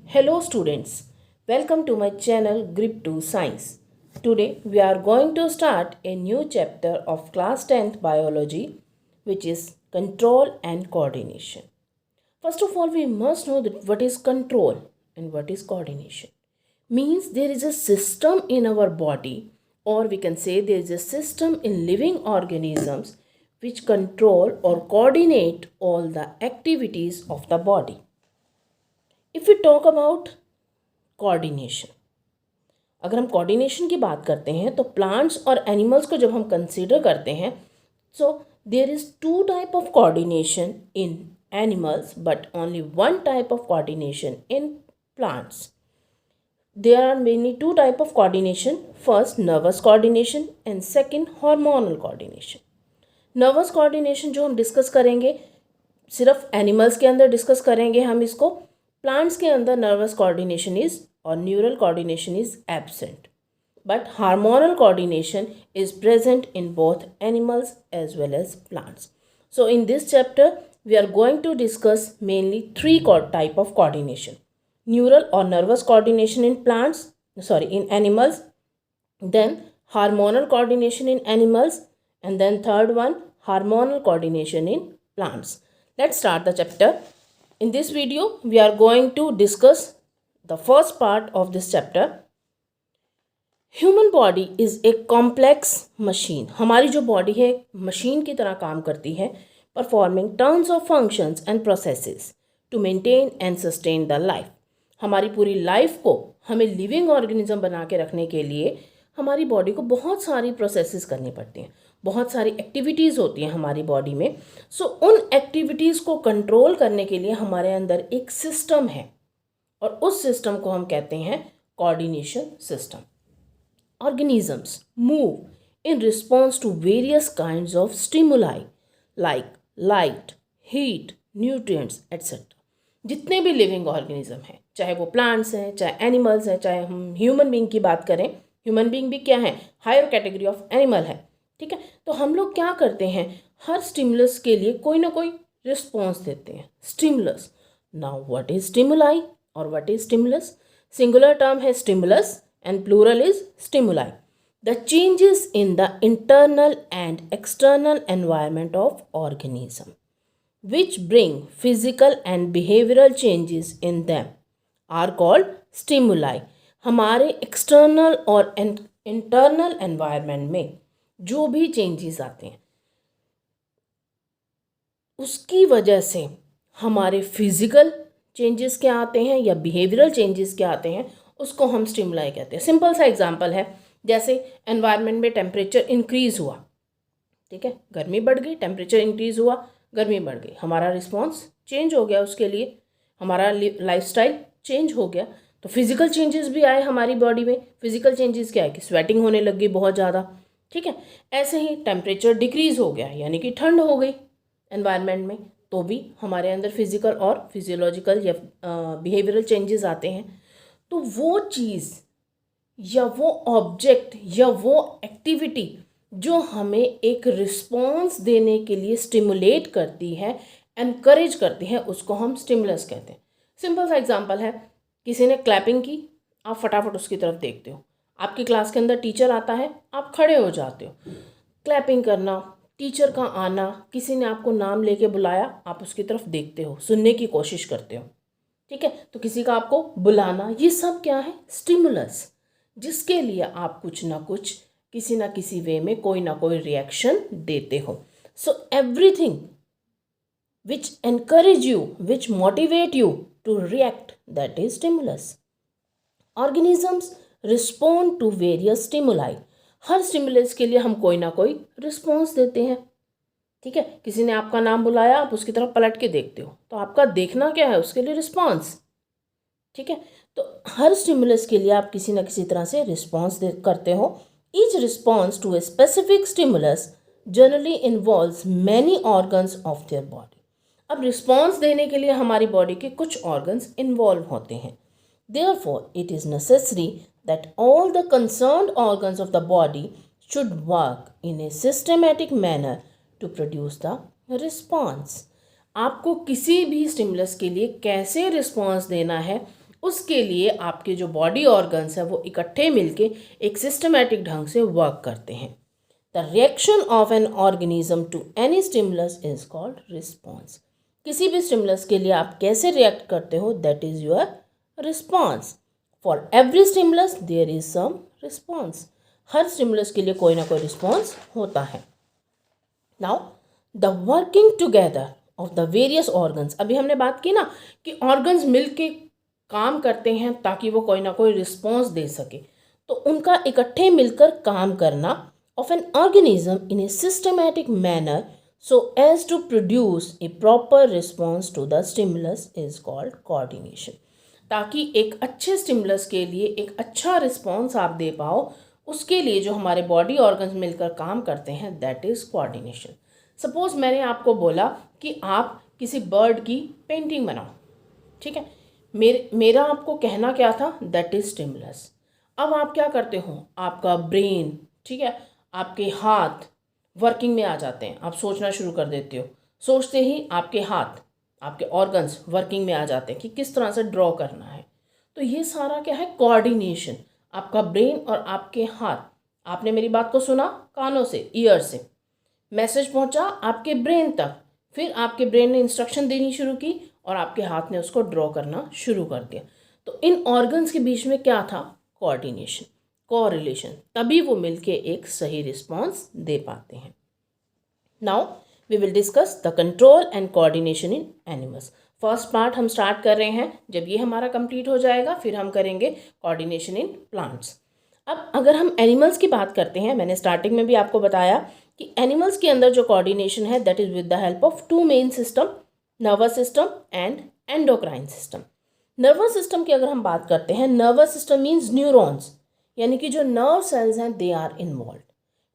Hello students, welcome to my channel Grip 2 Science. Today we are going to start a new chapter of class 10th biology, which is control and coordination. First of all, we must know that what is control and what is coordination. Means there is a system in our body, or we can say there is a system in living organisms which control or coordinate all the activities of the body. If we talk about coordination, अगर हम coordination की बात करते हैं तो plants और animals को जब हम कंसीडर करते हैं so there is two type of coordination in animals but only one type of coordination in plants. There are mainly two type of coordination. First, nervous coordination and second, hormonal coordination. Nervous coordination जो हम discuss करेंगे सिर्फ animals के अंदर discuss करेंगे हम इसको. Plants के अंदर नर्वस कोऑर्डिनेशन इज और neural coordination is absent, but hormonal coordination is present in both animals as well as plants. So in this chapter we are going to discuss mainly three type of coordination: neural or nervous coordination in animals, then hormonal coordination in animals, and then third one, hormonal coordination in plants. Let's start the chapter. In this video we are going to discuss the first part of this chapter. Human body is a complex machine. हमारी जो body है machine की तरह काम करती है, performing tons of functions and processes to maintain and sustain the life. हमारी पूरी लाइफ को हमें लिविंग ऑर्गेनिज्म बना के रखने के लिए हमारी बॉडी को बहुत सारी प्रोसेसेस करनी पड़ती हैं, बहुत सारी एक्टिविटीज़ होती हैं हमारी बॉडी में. सो उन एक्टिविटीज़ को कंट्रोल करने के लिए हमारे अंदर एक सिस्टम है और उस सिस्टम को हम कहते हैं coordination system. Organisms move in response to various kinds of stimuli like light, heat, nutrients etcetera. जितने भी लिविंग ऑर्गेनिज्म हैं, चाहे वो प्लांट्स हैं, चाहे एनिमल्स हैं, चाहे हम ह्यूमन बीइंग की बात करें, ह्यूमन बीइंग भी क्या है, हायर कैटेगरी ऑफ एनिमल है. ठीक है, तो हम लोग क्या करते हैं, हर स्टिमुलस के लिए कोई ना कोई रिस्पॉन्स देते हैं. Stimulus. Now what is stimuli और what is stimulus? Singular term है stimulus and plural is stimuli. The changes in the internal and external environment of organism which bring physical and behavioral changes in them are called stimuli. हमारे external और internal environment में जो भी changes आते हैं उसकी वजह से हमारे फिजिकल चेंजेस क्या आते हैं या बिहेवियरल चेंजेस क्या आते हैं, उसको हम स्टिमुलाई कहते हैं. सिंपल सा एग्जांपल है, जैसे एनवायरनमेंट में टेम्परेचर इंक्रीज़ हुआ, ठीक है, गर्मी बढ़ गई, टेम्परेचर इंक्रीज़ हुआ, गर्मी बढ़ गई, हमारा रिस्पॉन्स चेंज हो गया, उसके लिए हमारा लाइफस्टाइल चेंज हो गया, तो फिजिकल चेंजेस भी आए हमारी बॉडी में. फिजिकल चेंजेस क्या है कि स्वेटिंग होने लग गई बहुत ज़्यादा. ठीक है, ऐसे ही टेम्परेचर डिक्रीज़ हो गया यानी कि ठंड हो गई एनवायरनमेंट में, तो भी हमारे अंदर फिजिकल और फिजियोलॉजिकल या बिहेवियरल चेंजेस आते हैं. तो वो चीज़ या वो ऑब्जेक्ट या वो एक्टिविटी जो हमें एक रिस्पॉन्स देने के लिए स्टिमुलेट करती है, एनकरेज करती है, उसको हम स्टिमुलस कहते हैं. सिंपल सा एग्जांपल है, किसी ने क्लैपिंग की, आप फटाफट उसकी तरफ देखते हो. आपकी क्लास के अंदर टीचर आता है, आप खड़े हो जाते हो. क्लैपिंग करना, टीचर का आना, किसी ने आपको नाम लेके बुलाया, आप उसकी तरफ देखते हो, सुनने की कोशिश करते हो. ठीक है, तो किसी का आपको बुलाना, ये सब क्या है, स्टिमुलस, जिसके लिए आप कुछ ना कुछ किसी ना किसी वे में कोई ना कोई रिएक्शन देते हो. So everything which encourage you, which motivate you to react, that is stimulus. Organisms respond to various stimuli. हर स्टिमुलस के लिए हम कोई ना कोई रिस्पॉन्स देते हैं. ठीक है, किसी ने आपका नाम बुलाया, आप उसकी तरफ पलट के देखते हो, तो आपका देखना क्या है, उसके लिए रिस्पॉन्स. ठीक है, तो हर स्टिमुलस के लिए आप किसी ना किसी तरह से रिस्पॉन्स करते हो. Each response to a specific stimulus generally involves many organs of their body. अब रिस्पॉन्स देने के लिए हमारी बॉडी के कुछ ऑर्गन्स इन्वॉल्व होते हैं. Therefore, it is necessary that all the concerned organs of the body should work in a systematic manner to produce the response. आपको किसी भी स्टिमुलस के लिए कैसे रिस्पॉन्स देना है उसके लिए आपके जो बॉडी ऑर्गन्स है वो इकट्ठे मिलके एक सिस्टमेटिक ढंग से वर्क करते हैं। The reaction of an organism to any stimulus is called response. किसी भी स्टिमुलस के लिए आप कैसे रिएक्ट करते हो, that is your response. For every stimulus there is some response. हर स्टिमुलस के लिए कोई ना कोई रिस्पॉन्स होता है। Now the working together of the various organs, अभी हमने बात की ना कि ऑर्गन्स मिलके काम करते हैं ताकि वो कोई ना कोई रिस्पॉन्स दे सके, तो उनका इकट्ठे मिलकर काम करना of an organism in A systematic manner so as to produce a proper response to the stimulus is called coordination। ताकि एक अच्छे स्टिमुलस के लिए एक अच्छा रिस्पॉन्स आप दे पाओ, उसके लिए जो हमारे बॉडी ऑर्गन्स मिलकर काम करते हैं दैट इज़ कोऑर्डिनेशन। सपोज मैंने आपको बोला कि आप किसी बर्ड की पेंटिंग बनाओ, ठीक है, मेरा आपको कहना क्या था, दैट इज स्टिमुलस। अब आप क्या करते हो, आपका ब्रेन, ठीक है, आपके हाथ वर्किंग में आ जाते हैं, आप सोचना शुरू कर देते हो। सोचते ही आपके हाथ, आपके ऑर्गन्स वर्किंग में आ जाते हैं कि किस तरह से ड्रॉ करना है। तो ये सारा क्या है, कोऑर्डिनेशन। आपका ब्रेन और आपके हाथ, आपने मेरी बात को सुना कानों से, ईयर से, मैसेज पहुंचा आपके ब्रेन तक, फिर आपके ब्रेन ने इंस्ट्रक्शन देनी शुरू की और आपके हाथ ने उसको ड्रॉ करना शुरू कर दिया। तो इन ऑर्गन्स के बीच में क्या था, कोऑर्डिनेशन, कोरिलेशन, तभी वो मिलके एक सही रिस्पॉन्स दे पाते हैं। Now we will discuss the control and coordination in animals. First part हम स्टार्ट कर रहे हैं, जब ये हमारा कंप्लीट हो जाएगा फिर हम करेंगे कोऑर्डिनेशन इन प्लांट्स। अब अगर हम एनिमल्स की बात करते हैं, मैंने स्टार्टिंग में भी आपको बताया कि एनिमल्स के अंदर जो कोऑर्डिनेशन है that is with the help of two main system, nervous system and endocrine system. Nervous system की अगर हम बात करते हैं, नर्वस सिस्टम मीन्स न्यूरॉन्स, यानी कि जो नर्व सेल्स हैं they are involve.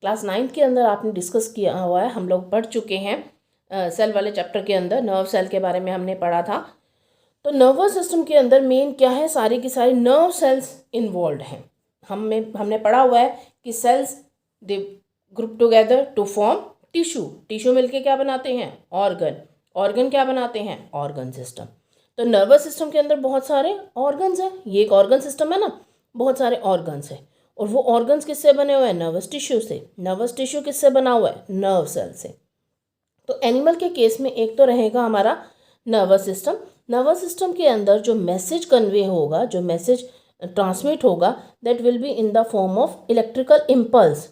Class 9th के अंदर आपने डिस्कस किया हुआ है, हम लोग पढ़ चुके हैं सेल वाले चैप्टर के अंदर, नर्व सेल के बारे में हमने पढ़ा था। तो नर्वस सिस्टम के अंदर मेन क्या है, सारी की सारी नर्व सेल्स इन्वॉल्व हैं। हमने पढ़ा हुआ है कि cells they group together to form tissue, tissue मिलके क्या बनाते हैं, ऑर्गन, ऑर्गन क्या बनाते हैं, ऑर्गन सिस्टम। तो नर्वस सिस्टम के अंदर बहुत सारे ऑर्गन्स हैं, ये एक ऑर्गन सिस्टम है ना, बहुत सारे ऑर्गन्स हैं। और वो ऑर्गन्स किससे बने हुए हैं, नर्वस टिश्यू से। नर्वस टिश्यू किससे बना हुआ है, नर्व सेल से। तो एनिमल के केस में एक तो रहेगा हमारा नर्वस सिस्टम। नर्वस सिस्टम के अंदर जो मैसेज कन्वे होगा, जो मैसेज ट्रांसमिट होगा, that will be in the form of electrical impulse.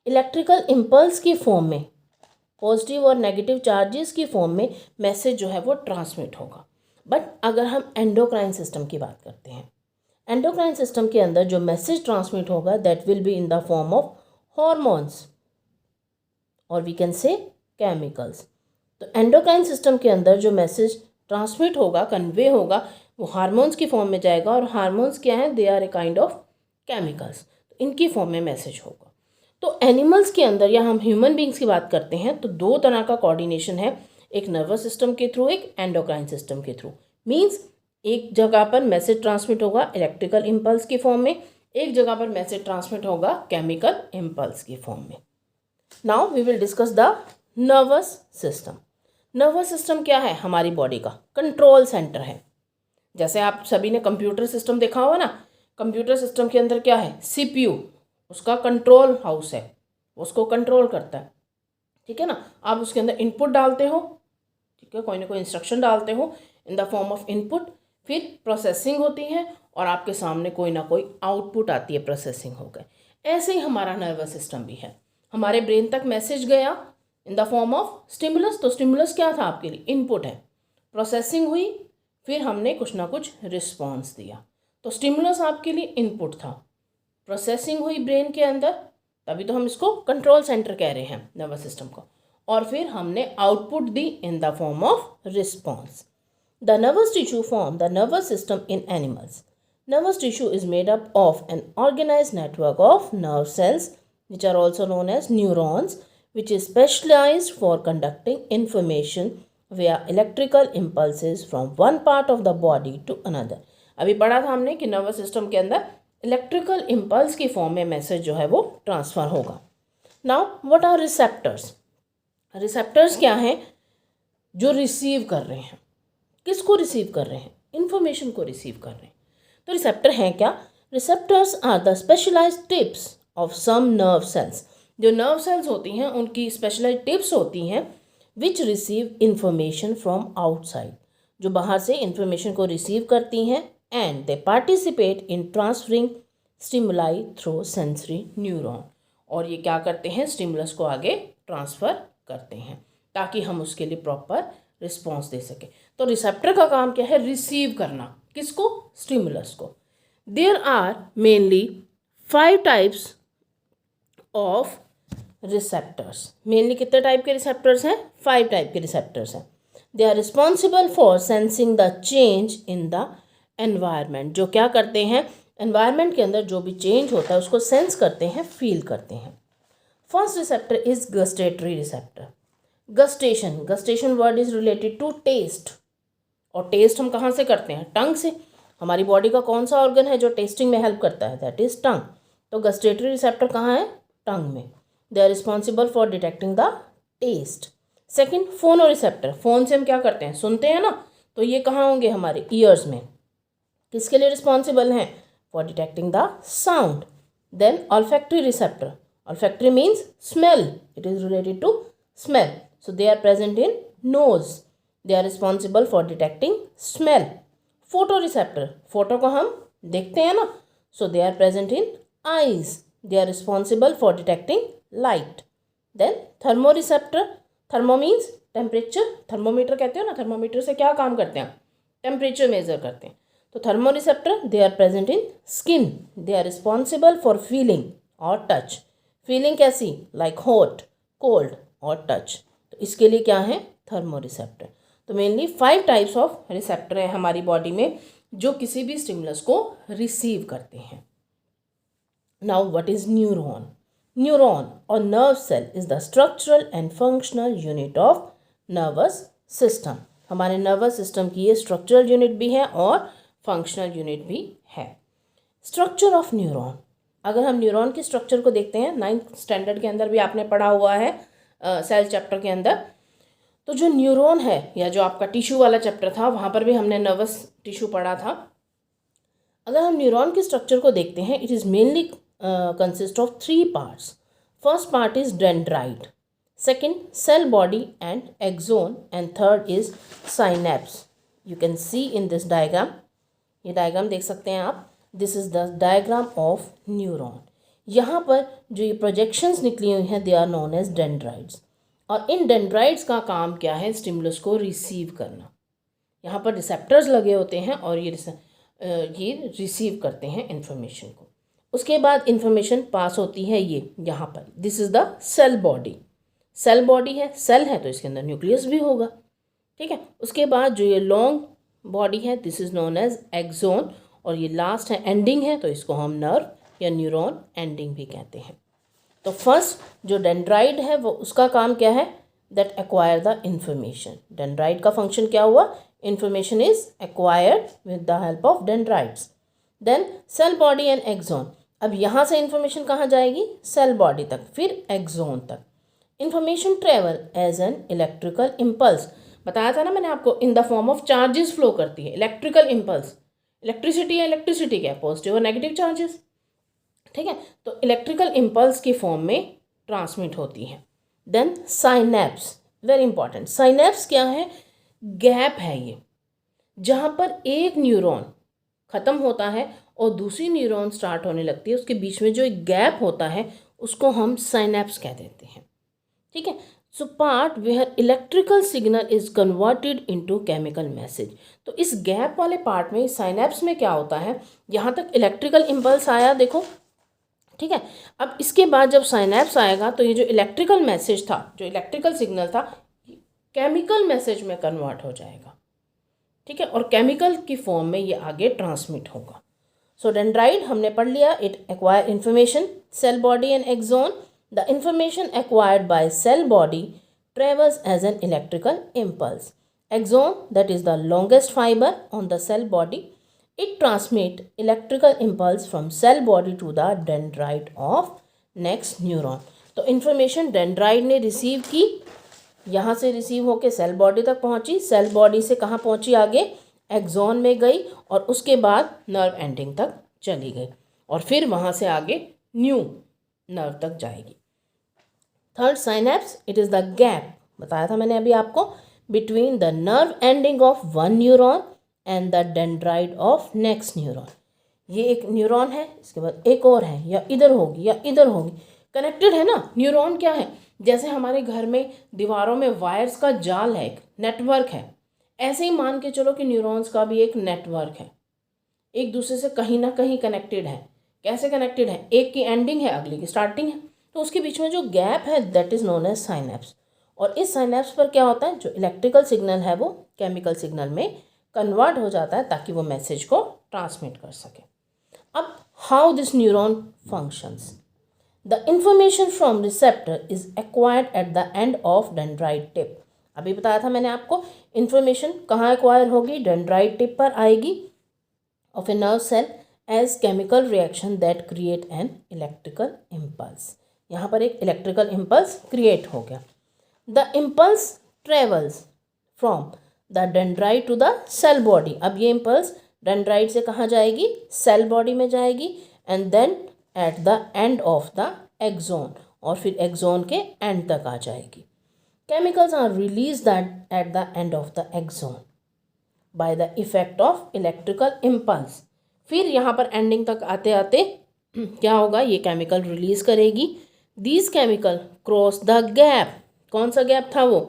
Electrical impulse की फॉर्म में, पॉजिटिव और नेगेटिव चार्जेस की फॉर्म में मैसेज जो है वो ट्रांसमिट होगा। बट अगर हम एंडोक्राइन सिस्टम की बात करते हैं, एंडोक्राइन सिस्टम के अंदर जो मैसेज ट्रांसमिट होगा that will be in the form of hormones और वी कैन से केमिकल्स। तो एंडोक्राइन सिस्टम के अंदर जो मैसेज ट्रांसमिट होगा, कन्वे होगा, वो हार्मोन्स की फॉर्म में जाएगा। और हार्मोन्स क्या है, they are a kind of chemicals, तो इनकी फॉर्म में मैसेज होगा। तो एनिमल्स के अंदर या हम ह्यूमन बींग्स की बात करते हैं तो दो तरह का कोऑर्डिनेशन है, एक नर्वस सिस्टम के थ्रू, एक एंडोक्राइन सिस्टम के थ्रू। मीन्स एक जगह पर मैसेज ट्रांसमिट होगा इलेक्ट्रिकल इम्पल्स की फॉर्म में, एक जगह पर मैसेज ट्रांसमिट होगा केमिकल इम्पल्स की फॉर्म में। Now we will discuss the nervous system. Nervous system क्या है, हमारी बॉडी का कंट्रोल सेंटर है। जैसे आप सभी ने कंप्यूटर सिस्टम देखा होगा ना, कंप्यूटर सिस्टम के अंदर क्या है, सीपीयू, उसका कंट्रोल हाउस है, उसको कंट्रोल करता है, ठीक है ना। आप उसके अंदर इनपुट डालते हो, ठीक है, कोई ना कोई इंस्ट्रक्शन डालते हो इन द फॉर्म ऑफ इनपुट, फिर प्रोसेसिंग होती है और आपके सामने कोई ना कोई आउटपुट आती है, प्रोसेसिंग हो गए। ऐसे ही हमारा नर्वस सिस्टम भी है, हमारे ब्रेन तक मैसेज गया इन द फॉर्म ऑफ स्टिमुलस। तो स्टिमुलस क्या था आपके लिए, इनपुट है, प्रोसेसिंग हुई, फिर हमने कुछ ना कुछ रिस्पॉन्स दिया। तो स्टिमुलस आपके लिए इनपुट था, प्रोसेसिंग हुई ब्रेन के अंदर, तभी तो हम इसको कंट्रोल सेंटर कह रहे हैं नर्वस सिस्टम को, और फिर हमने आउटपुट दी in the form of response. The nervous tissue form the nervous system in animals. Nervous tissue is made up of an organised network of nerve cells which are also known as neurons, which is specialized for conducting information via electrical impulses from one part of the body to another। अभी पढ़ा था हमने कि nervous system के अंदर electrical impulse की form में message जो है वो ट्रांसफ़र होगा। Now what are receptors. Receptors क्या हैं, जो रिसीव कर रहे हैं, किसको रिसीव कर रहे हैं, इंफॉर्मेशन को रिसीव कर रहे हैं। तो रिसेप्टर हैं क्या? Receptors are the specialised tips of some nerve cells. जो नर्व सेल्स होती हैं उनकी स्पेशलाइज्ड टिप्स होती हैं which receive information from outside, जो बाहर से इंफॉर्मेशन को रिसीव करती हैं, and they participate in transferring stimuli through sensory neuron. और ये क्या करते हैं? स्टिमुलस को आगे ट्रांसफ़र करते हैं ताकि हम उसके लिए प्रॉपर रिस्पॉन्स दे सकें। तो रिसेप्टर का काम क्या है? रिसीव करना। किसको? स्टिमुलस को। There are mainly 5 types of receptors. Mainly कितने टाइप के रिसेप्टर्स हैं? 5 टाइप के रिसेप्टर्स हैं। They are responsible for sensing the change in the environment. जो क्या करते हैं? एनवायरनमेंट के अंदर जो भी चेंज होता है उसको सेंस करते हैं, फील करते हैं। First receptor is gustatory receptor. Gustation, gustation word is related to taste. और टेस्ट हम कहाँ से करते हैं? टंग से। हमारी बॉडी का कौन सा ऑर्गन है जो टेस्टिंग में हेल्प करता है? That is tongue. तो गस्टेटरी रिसेप्टर कहाँ है? टंग में। They are responsible for detecting the taste. Second, phonoreceptor. Phone से हम क्या करते हैं? सुनते हैं ना। तो ये कहाँ होंगे? हमारे ईयर्स में। किसके लिए रिस्पॉन्सिबल हैं? For detecting the sound. Then olfactory receptor. Olfactory means smell. It is related to smell. So they are present in nose. They are responsible for detecting smell. Photoreceptor. Photo को हम देखते हैं ना. So they are present in eyes. They are responsible for detecting light. Then thermoreceptor. Thermo means temperature. Thermometer कहते हो ना. Thermometer से क्या काम करते हैं? Temperature measure करते हैं. तो thermoreceptor, they are present in skin. They are responsible for feeling or touch. Feeling कैसी? लाइक हॉट, कोल्ड और टच। तो इसके लिए क्या है? Thermo receptor. तो मेनली 5 टाइप्स ऑफ रिसेप्टर है हमारी बॉडी में जो किसी भी स्टिमुलस को रिसीव करते हैं। Now what is neuron? Neuron और nerve cell is the structural and functional unit of nervous system. हमारे नर्वस सिस्टम की ये स्ट्रक्चरल यूनिट भी है और फंक्शनल यूनिट भी है। Structure of neuron. अगर हम न्यूरॉन के स्ट्रक्चर को देखते हैं, 9th स्टैंडर्ड के अंदर भी आपने पढ़ा हुआ है सेल चैप्टर के अंदर, तो जो न्यूरॉन है या जो आपका टिश्यू वाला चैप्टर था वहाँ पर भी हमने नर्वस टिश्यू पढ़ा था। अगर हम न्यूरॉन के स्ट्रक्चर को देखते हैं, it is mainly consist of 3 parts. First part is dendrite, second cell body and axon, and third is synapse. You can see in this diagram. ये डायग्राम देख सकते हैं आप। This is the diagram of neuron. यहाँ पर जो ये projections निकली हुई हैं they are known as dendrites. और इन डेंड्राइट्स का काम क्या है? स्टिमुलस को रिसीव करना। यहाँ पर रिसेप्टर्स लगे होते हैं और ये रिसीव करते हैं इन्फॉर्मेशन को। उसके बाद इन्फॉर्मेशन पास होती है ये यहाँ पर। This is the cell body. Cell body है, सेल है तो इसके अंदर न्यूक्लियस भी होगा, ठीक है। उसके बाद जो ये लॉन्ग बॉडी है this is known as axon, और ये लास्ट है एंडिंग है तो इसको हम नर्व या न्यूरॉन एंडिंग भी कहते हैं। तो फर्स्ट जो डेंड्राइट है वो उसका काम क्या है? That acquire the information. Dendrite का फंक्शन क्या हुआ? Information is acquired with the help of dendrites. Then cell body and axon. अब यहाँ से इंफॉर्मेशन कहाँ जाएगी? सेल बॉडी तक, फिर एक्सोन तक। Information travel as an electrical impulse. बताया था ना मैंने आपको, in the form of charges flow करती है। इलेक्ट्रिकल इम्पल्स, इलेक्ट्रिसिटी है, इलेक्ट्रिसिटी क्या है? पॉजिटिव और नेगेटिव चार्जेस, ठीक है। तो इलेक्ट्रिकल इम्पल्स की फॉर्म में ट्रांसमिट होती है। Then synapse, very important. Synapse क्या है? गैप है ये, जहाँ पर एक न्यूरॉन ख़त्म होता है और दूसरी न्यूरॉन स्टार्ट होने लगती है, उसके बीच में जो एक गैप होता है उसको हम साइनेप्स कह देते हैं, ठीक है। So part where electrical signal is converted into chemical message. तो इस गैप वाले पार्ट में, साइनेप्स में क्या होता है? यहाँ तक इलेक्ट्रिकल इम्पल्स आया, देखो, ठीक है। अब इसके बाद जब साइनेप्स आएगा तो ये जो इलेक्ट्रिकल मैसेज था, जो इलेक्ट्रिकल सिग्नल था, केमिकल मैसेज में कन्वर्ट हो जाएगा, ठीक है, और केमिकल की फॉर्म में ये आगे ट्रांसमिट होगा। सो डेंड्राइट हमने पढ़ लिया, it acquire information, cell body and axon. The information acquired by cell body travels as an electrical impulse. Axon, that is the longest fiber on the cell body, it transmits electrical impulse from cell body to the dendrite of next neuron. तो information dendrite ने receive की, यहाँ से receive होके cell body तक पहुँची, cell body से कहाँ पहुँची? आगे एक्सॉन में गई और उसके बाद नर्व एंडिंग तक चली गई और फिर वहाँ से आगे न्यू नर्व तक जाएगी। Third synapse, it is the gap, बताया था मैंने अभी आपको, between the nerve ending of one neuron and the dendrite of next neuron. ये एक न्यूरॉन है, इसके बाद एक और है, या इधर होगी या इधर होगी, कनेक्टेड है ना। न्यूरॉन क्या है, जैसे हमारे घर में दीवारों में वायर्स का जाल है, एक नेटवर्क है, ऐसे ही मान के चलो कि न्यूरॉन्स का भी एक नेटवर्क है, एक दूसरे से कहीं ना कहीं कनेक्टेड है। कैसे कनेक्टेड है, एक की एंडिंग है अगले की स्टार्टिंग है, तो उसके बीच में जो गैप है that is known as synapse. और इस साइनेप्स पर क्या होता है, जो इलेक्ट्रिकल सिग्नल है वो केमिकल सिग्नल में कन्वर्ट हो जाता है ताकि वो मैसेज को ट्रांसमिट कर सके। अब how this neuron functions, the information from receptor is acquired eight the end of dendrite tip. अभी बताया था मैंने आपको, इंफॉर्मेशन कहाँ एक्वायर होगी, डेंड्राइट टिप पर आएगी of a nerve cell as chemical reaction that create an electrical impulse. यहाँ पर एक इलेक्ट्रिकल इम्पल्स क्रिएट हो गया। The impulse travels from the dendrite to the cell body. अब ये इम्पल्स डेंड्राइट से कहाँ जाएगी, सेल बॉडी में जाएगी, and then at the end of the axon, और फिर एक्सॉन के एंड तक आ जाएगी। Chemicals are release that at the end of the axon by the effect of electrical impulse. फिर यहाँ पर एंडिंग तक आते आते क्या होगा, ये केमिकल रिलीज करेगी। These chemical cross the gap, कौन सा गैप था वो,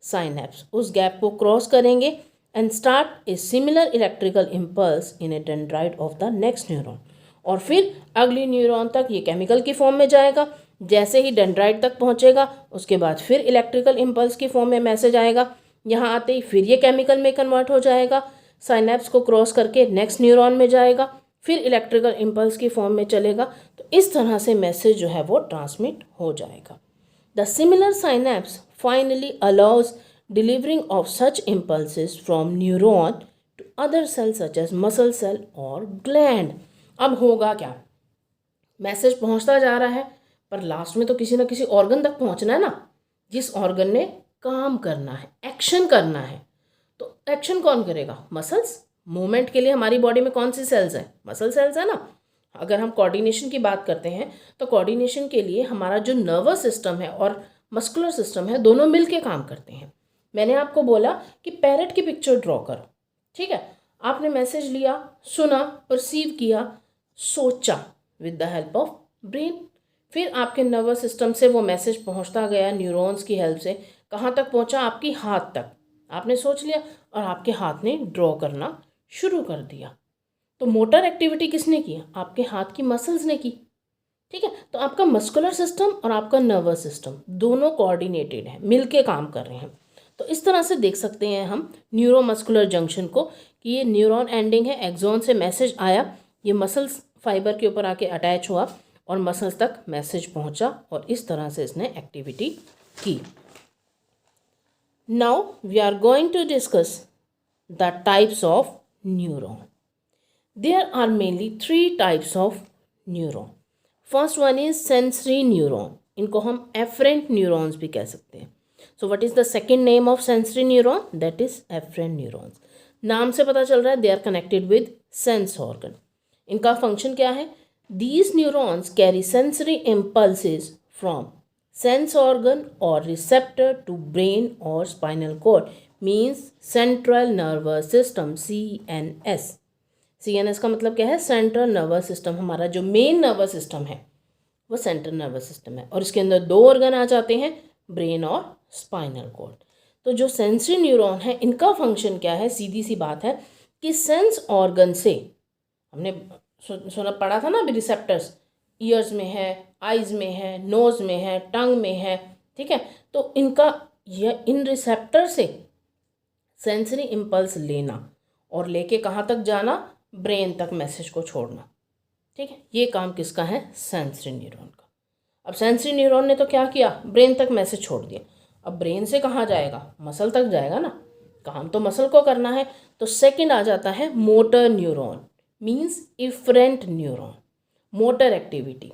साइनेप्स, उस गैप को क्रॉस करेंगे and start a similar electrical impulse in A dendrite of the next neuron. और फिर अगली न्यूरॉन तक ये केमिकल की फॉर्म में जाएगा। जैसे ही डेंड्राइट तक पहुंचेगा उसके बाद फिर इलेक्ट्रिकल इम्पल्स की फॉर्म में मैसेज आएगा। यहाँ आते ही फिर ये केमिकल में कन्वर्ट हो जाएगा, साइनेप्स को क्रॉस करके नेक्स्ट न्यूरॉन में जाएगा, फिर इलेक्ट्रिकल इम्पल्स की फॉर्म में चलेगा। तो इस तरह से मैसेज जो है वो ट्रांसमिट हो जाएगा। The similar synapse finally allows delivering of such impulses from neuron to other cell such as muscle cell और ग्लैंड। अब होगा क्या, मैसेज पहुंचता जा रहा है पर लास्ट में तो किसी ना किसी ऑर्गन तक पहुंचना है ना, जिस ऑर्गन ने काम करना है, एक्शन करना है। तो एक्शन कौन करेगा, मसल्स। मूवमेंट के लिए हमारी बॉडी में कौन सी सेल्स हैं, मसल सेल्स है ना। अगर हम कोऑर्डिनेशन की बात करते हैं तो कोऑर्डिनेशन के लिए हमारा जो नर्वस सिस्टम है और मस्कुलर सिस्टम है दोनों मिलके काम करते हैं। मैंने आपको बोला कि पैरेट की पिक्चर ड्रॉ करो, ठीक है, आपने मैसेज लिया, सुना, परसीव किया, सोचा with the help of brain, फिर आपके नर्वस सिस्टम से वो मैसेज पहुंचता गया न्यूरॉन्स की हेल्प से, कहाँ तक पहुंचा, आपकी हाथ तक। आपने सोच लिया और आपके हाथ ने ड्रॉ करना शुरू कर दिया। तो मोटर एक्टिविटी किसने की, आपके हाथ की मसल्स ने की, ठीक है। तो आपका मस्कुलर सिस्टम और आपका नर्वस सिस्टम दोनों कोऑर्डिनेटेड है, मिलके काम कर रहे हैं। तो इस तरह से देख सकते हैं हम न्यूरोमस्कुलर जंक्शन को कि ये न्यूरॉन एंडिंग है, एक्सॉन से मैसेज आया, ये मसल्स फाइबर के ऊपर आके अटैच हुआ और मसल्स तक मैसेज पहुंचा और इस तरह से इसने एक्टिविटी की। Now we are going to discuss the types of neuron. There are mainly 3 types of neuron. First one is sensory neuron, इनको हम एफरेंट न्यूरॉन्स भी कह सकते हैं। So what is the second name of sensory neuron, that is afferent neurons. नाम से पता चल रहा है they are connected with sense organ. इनका फंक्शन क्या है, these neurons carry sensory impulses from sense organ और रिसेप्टर टू ब्रेन और spinal cord, means central nervous system, CNS। CNS का मतलब क्या है, सेंट्रल नर्वस सिस्टम। हमारा जो मेन नर्वस सिस्टम है वो सेंट्रल नर्वस सिस्टम है और इसके अंदर 2 ऑर्गन आ जाते हैं, ब्रेन और स्पाइनल कॉर्ड। तो जो सेंसरी न्यूरॉन है इनका फंक्शन क्या है, सीधी सी बात है कि सेंस ऑर्गन से, हमने सुना पढ़ा था ना अभी, रिसेप्टर्स ईयर्स में है, आइज़ में है, नोज़ में है, टंग में है, ठीक है। तो इन रिसेप्टर से सेंसरी इम्पल्स लेना और लेके कहाँ तक जाना, ब्रेन तक मैसेज को छोड़ना, ठीक है। ये काम किसका है, सेंसरी न्यूरॉन का। अब सेंसरी न्यूरॉन ने तो क्या किया, ब्रेन तक मैसेज छोड़ दिया। अब ब्रेन से कहाँ जाएगा, मसल तक जाएगा ना, काम तो मसल को करना है। तो सेकंड आ जाता है motor neuron, means efferent neuron, motor activity.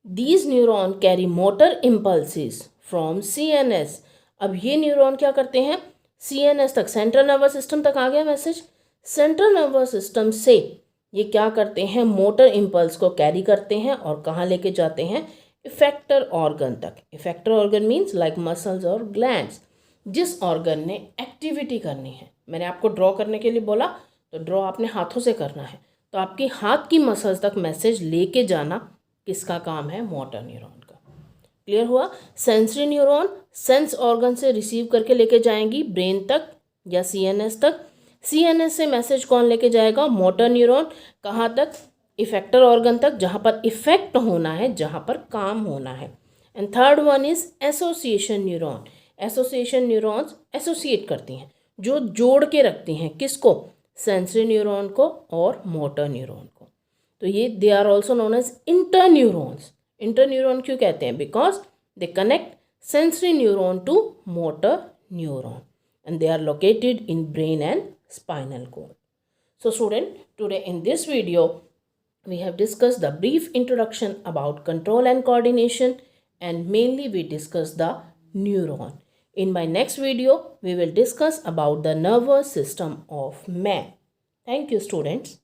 These neuron carry motor impulses from CNS। अब ये न्यूरॉन क्या करते हैं, CNS तक, सेंट्रल नर्वस सिस्टम तक आ गया मैसेज, सेंट्रल नर्वस सिस्टम से ये क्या करते हैं, मोटर इम्पल्स को कैरी करते हैं और कहाँ लेके जाते हैं, इफेक्टर ऑर्गन तक। Effector organ means like muscles और ग्लैंड्स, जिस ऑर्गन ने एक्टिविटी करनी है। मैंने आपको ड्रॉ करने के लिए बोला, तो ड्रॉ आपने हाथों से करना है, तो आपकी हाथ की मसल्स तक मैसेज लेके जाना किसका काम है, मोटर न्यूरॉन का। क्लियर हुआ। सेंसरी न्यूरॉन सेंस ऑर्गन से रिसीव करके लेके जाएंगी ब्रेन तक या सीएनएस तक। सीएनएस से मैसेज कौन लेके जाएगा, मोटर न्यूरॉन। कहाँ तक, इफेक्टर ऑर्गन तक, जहाँ पर इफेक्ट होना है, जहाँ पर काम होना है। And third one is association neuron. Association neurons associate करती हैं, जो जोड़ के रखती हैं किसको, सेंसरी न्यूरॉन को और मोटर न्यूरॉन को। तो ये they are also known as interneurons. Interneuron क्यों कहते हैं, because they connect sensory neuron to motor neuron and they are located in brain and spinal cord. So student, today in this video we have discussed the brief introduction about control and coordination, and mainly we discussed the neuron. In my next video we will discuss about the nervous system of man. Thank you students.